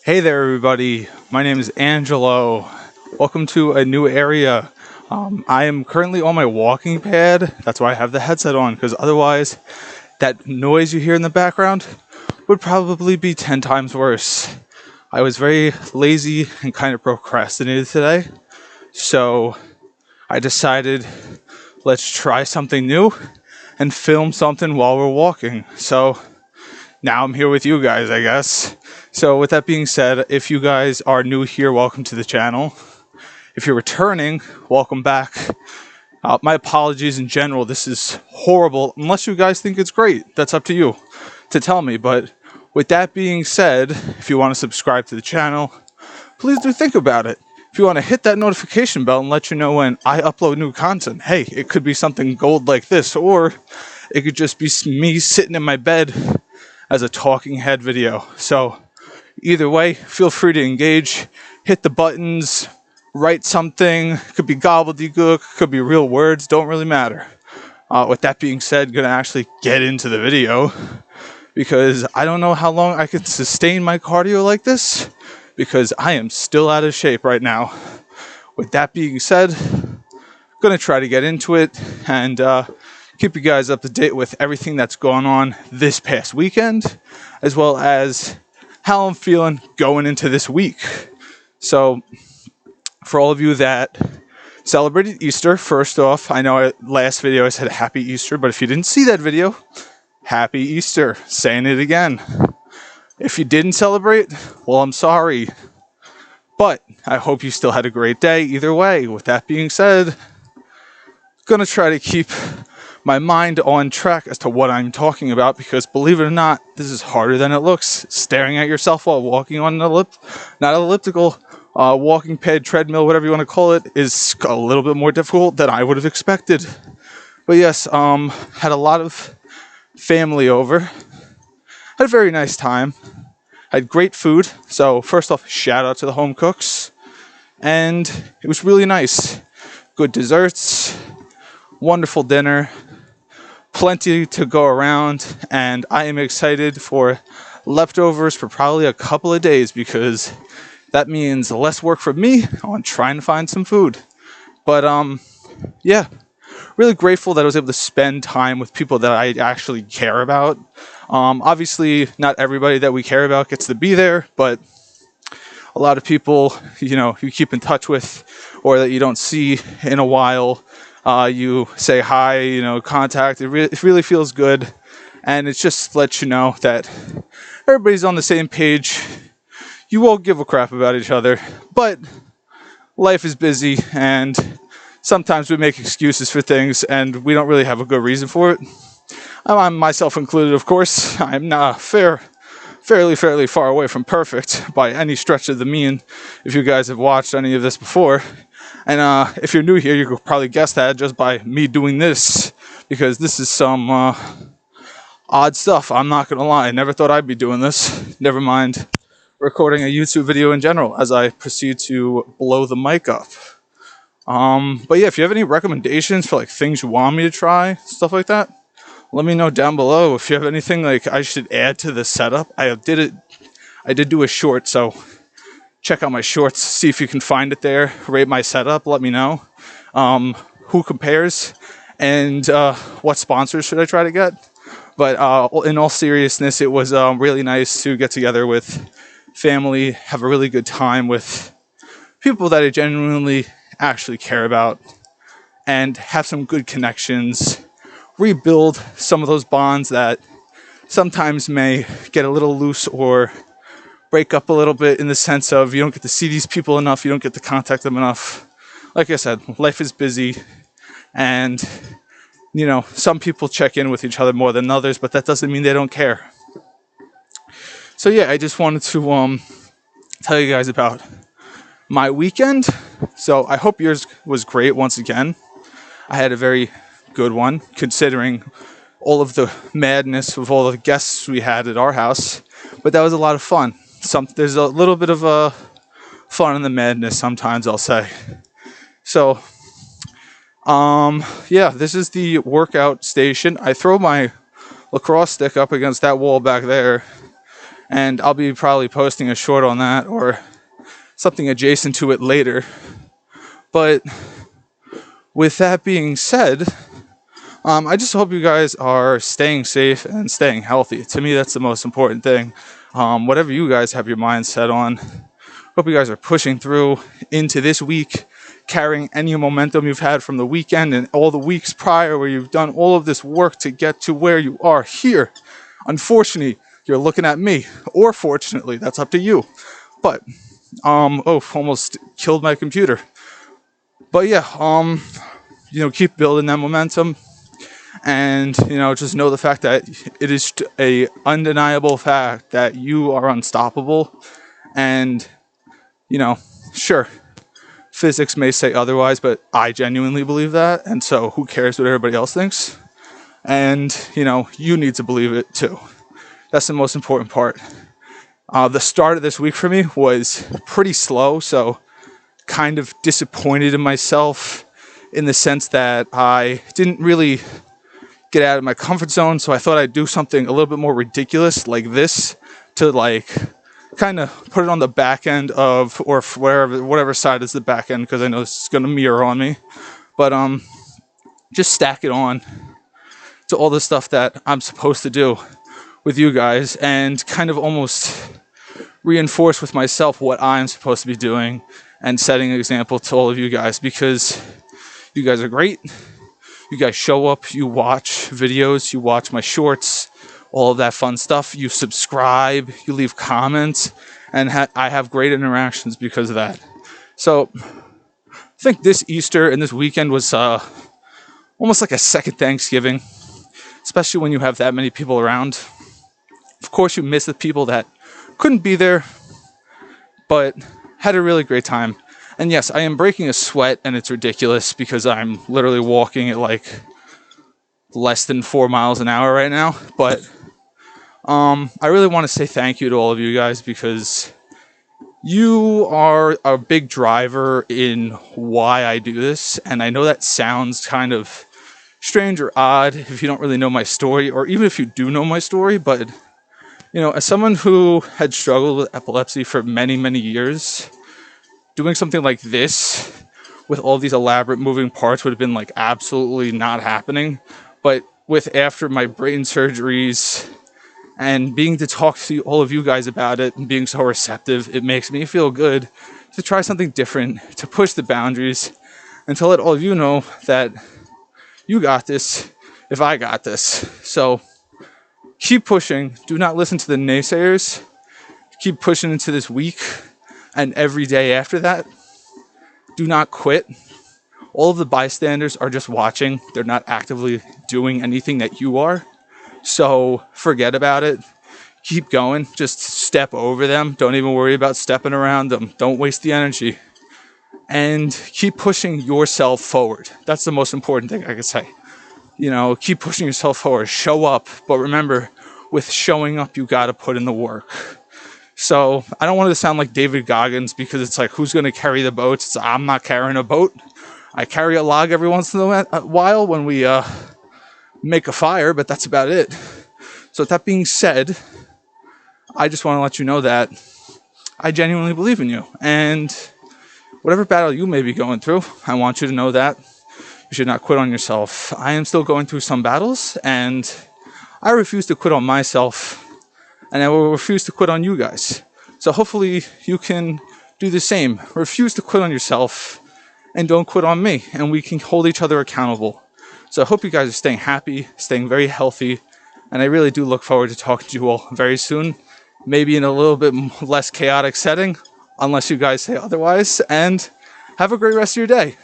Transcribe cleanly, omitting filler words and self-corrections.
Hey there, everybody. My name is Angelo. Welcome to a new area. I am currently on my walking pad. That's why I have the headset on, because otherwise, that noise you hear in the background would probably be 10 times worse. I was very lazy and kind of procrastinated today, so I decided let's try something new and film something while we're walking. So now I'm here with you guys, I guess. So with that being said, if you guys are new here, welcome to the channel. If you're returning, welcome back. My apologies in general. This is horrible. Unless you guys think it's great, that's up to you to tell me. But with that being said, if you want to subscribe to the channel, please do think about it. If you want to hit that notification bell and let you know when I upload new content, hey, it could be something gold like this, or it could just be me sitting in my bed as a talking head video. So either way, feel free to engage, hit the buttons, write something. Could be gobbledygook, could be real words, don't really matter. With that being said, gonna actually get into the video because I don't know how long I can sustain my cardio like this because I am still out of shape right now. With that being said, gonna try to get into it and keep you guys up to date with everything that's going on this past weekend, as well as how I'm feeling going into this week. So, for all of you that celebrated Easter, first off, I know last video I said Happy Easter, but if you didn't see that video, Happy Easter. Saying it again. If you didn't celebrate, well, I'm sorry. But I hope you still had a great day either way. With that being said, gonna try to keep my mind on track as to what I'm talking about because believe it or not, this is harder than it looks. Staring at yourself while walking on an elliptical, walking pad, treadmill, whatever you want to call it, is a little bit more difficult than I would have expected. But yes, had a lot of family over. Had a very nice time. Had great food. So first off, shout out to the home cooks. And it was really nice. Good desserts, wonderful dinner, plenty to go around, and I am excited for leftovers for probably a couple of days because that means less work for me on trying to find some food. But yeah, really grateful that I was able to spend time with people that I actually care about. Obviously, not everybody that we care about gets to be there, but a lot of people, you keep in touch with or that you don't see in a while. You say hi, contact. It really feels good. And it just lets you know that everybody's on the same page. You all give a crap about each other. But life is busy and sometimes we make excuses for things and we don't really have a good reason for it. I'm myself included, of course. I'm not fairly far away from perfect by any stretch of the mean, if you guys have watched any of this before. And if you're new here, you could probably guess that just by me doing this, because this is some odd stuff. I'm not going to lie. I never thought I'd be doing this. Never mind recording a YouTube video in general as I proceed to blow the mic up. But yeah, if you have any recommendations for like things you want me to try, stuff like that, let me know down below. If you have anything like I should add to the setup, I did do a short, so check out my shorts, see if you can find it there, rate my setup, let me know who compares, and what sponsors should I try to get. But in all seriousness, it was really nice to get together with family, have a really good time with people that I genuinely actually care about, and have some good connections, rebuild some of those bonds that sometimes may get a little loose or break up a little bit in the sense of you don't get to see these people enough, you don't get to contact them enough. Like I said, life is busy and some people check in with each other more than others, but that doesn't mean they don't care. So yeah, I just wanted to tell you guys about my weekend. So I hope yours was great once again. I had a very good one considering all of the madness of all the guests we had at our house, but that was a lot of fun. There's a little bit of fun in the madness sometimes, I'll say. So yeah, this is the workout station. I throw my lacrosse stick up against that wall back there, and I'll be probably posting a short on that or something adjacent to it later. But with that being said, I just hope you guys are staying safe and staying healthy. To me, that's the most important thing. Whatever you guys have your mind set on, hope you guys are pushing through into this week, carrying any momentum you've had from the weekend and all the weeks prior where you've done all of this work to get to where you are here. Unfortunately, you're looking at me, or fortunately, that's up to you. But, almost killed my computer. But yeah, keep building that momentum. And, just know the fact that it is a undeniable fact that you are unstoppable. And, sure, physics may say otherwise, but I genuinely believe that. And so who cares what everybody else thinks? And, you need to believe it too. That's the most important part. The start of this week for me was pretty slow, so kind of disappointed in myself in the sense that I didn't really get out of my comfort zone, so I thought I'd do something a little bit more ridiculous like this to kind of put it on the back end of, or whatever side is the back end, because I know this is going to mirror on me, but just stack it on to all the stuff that I'm supposed to do with you guys and kind of almost reinforce with myself what I'm supposed to be doing and setting an example to all of you guys, because you guys are great. You guys show up, you watch videos, you watch my shorts, all of that fun stuff. You subscribe, you leave comments, and I have great interactions because of that. So I think this Easter and this weekend was almost like a second Thanksgiving, especially when you have that many people around. Of course, you miss the people that couldn't be there, but had a really great time. And yes, I am breaking a sweat, and it's ridiculous because I'm literally walking at less than 4 miles an hour right now. But I really want to say thank you to all of you guys, because you are a big driver in why I do this. And I know that sounds kind of strange or odd if you don't really know my story, or even if you do know my story, but as someone who had struggled with epilepsy for many, many years, doing something like this with all these elaborate moving parts would have been absolutely not happening. But after my brain surgeries and being to talk to all of you guys about it and being so receptive, it makes me feel good to try something different, to push the boundaries, and to let all of you know that you got this if I got this. So keep pushing. Do not listen to the naysayers. Keep pushing into this week and every day after that. Do not quit. All of the bystanders are just watching. They're not actively doing anything that you are. So forget about it. Keep going. Just step over them. Don't even worry about stepping around them. Don't waste the energy. And keep pushing yourself forward. That's the most important thing I could say. Keep pushing yourself forward. Show up. But remember, with showing up, you got to put in the work. So I don't want it to sound like David Goggins, because it's who's going to carry the boats? I'm not carrying a boat. I carry a log every once in a while when we make a fire, but that's about it. So with that being said, I just want to let you know that I genuinely believe in you. And whatever battle you may be going through, I want you to know that you should not quit on yourself. I am still going through some battles, and I refuse to quit on myself. And I will refuse to quit on you guys. So hopefully you can do the same. Refuse to quit on yourself and don't quit on me. And we can hold each other accountable. So I hope you guys are staying happy, staying very healthy. And I really do look forward to talking to you all very soon. Maybe in a little bit less chaotic setting, unless you guys say otherwise. And have a great rest of your day.